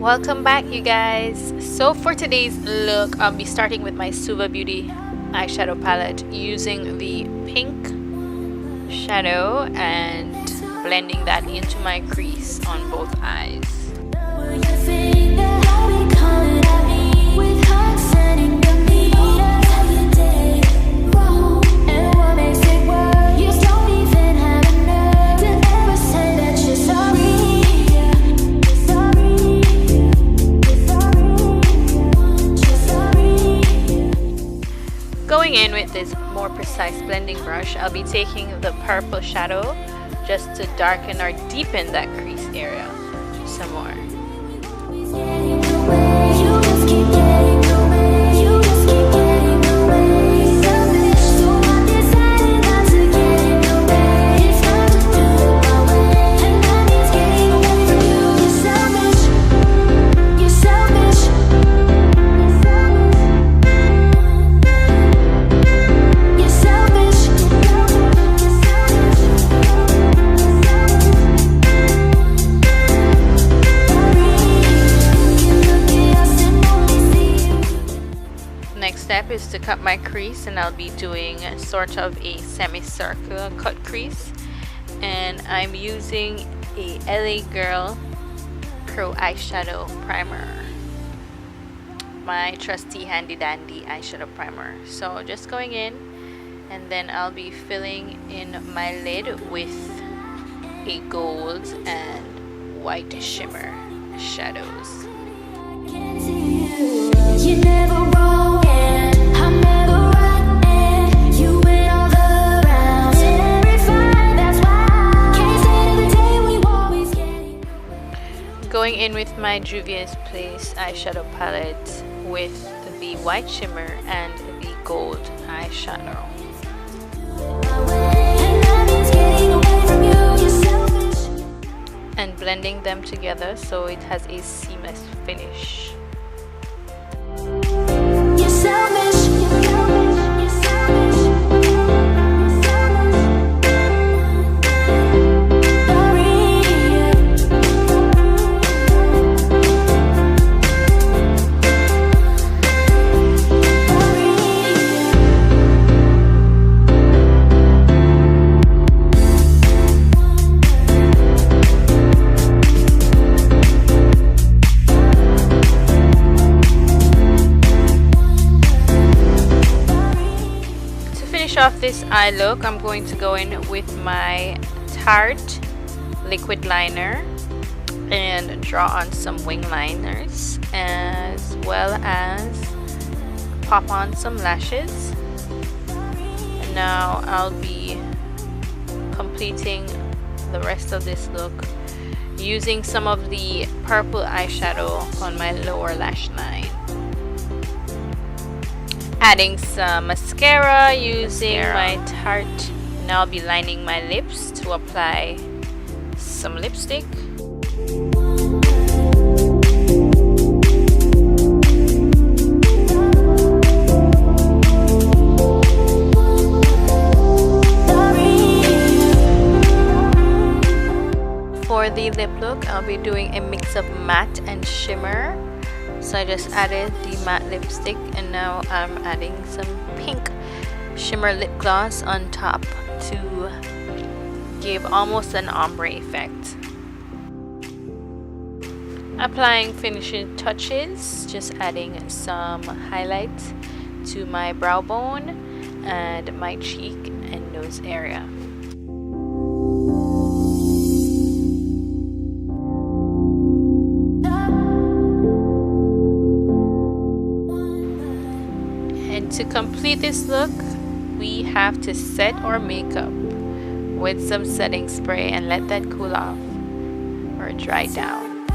Welcome back, you guys. So for today's look, I'll be starting with my Suva Beauty eyeshadow palette using the pink shadow and blending that into my crease on both eyes. Going in with this more precise blending brush, I'll be taking the purple shadow just to darken or deepen that crease area some more. Next step is to cut my crease, and I'll be doing sort of a semicircular cut crease, and I'm using a LA Girl Pro eyeshadow primer, my trusty handy dandy eyeshadow primer. So just going in, and then I'll be filling in my lid with a gold and white shimmer shadows. You never wrong. Going in with my Juvia's Place eyeshadow palette with the white shimmer and the gold eyeshadow. And blending them together so it has a seamless finish. Off this eye look, I'm going to go in with my Tarte liquid liner and draw on some wing liners, as well as pop on some lashes. And now I'll be completing the rest of this look using some of the purple eyeshadow on my lower lash line. Adding some mascara using my Tarte. Now I'll be lining my lips to apply some lipstick. For the lip look, I'll be doing a mix of matte and shimmer. So I just added the matte lipstick, and now I'm adding some pink shimmer lip gloss on top to give almost an ombre effect. Applying finishing touches, just adding some highlight to my brow bone and my cheek and nose area. To complete this look, we have to set our makeup with some setting spray and let that cool off or dry down.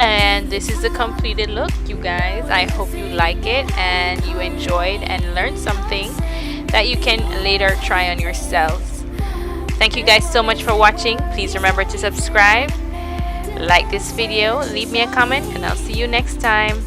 And this is the completed look, you guys. I hope you like it and you enjoyed and learned something that you can later try on yourselves. Thank you guys so much for watching. Please remember to subscribe, like this video, leave me a comment, and I'll see you next time.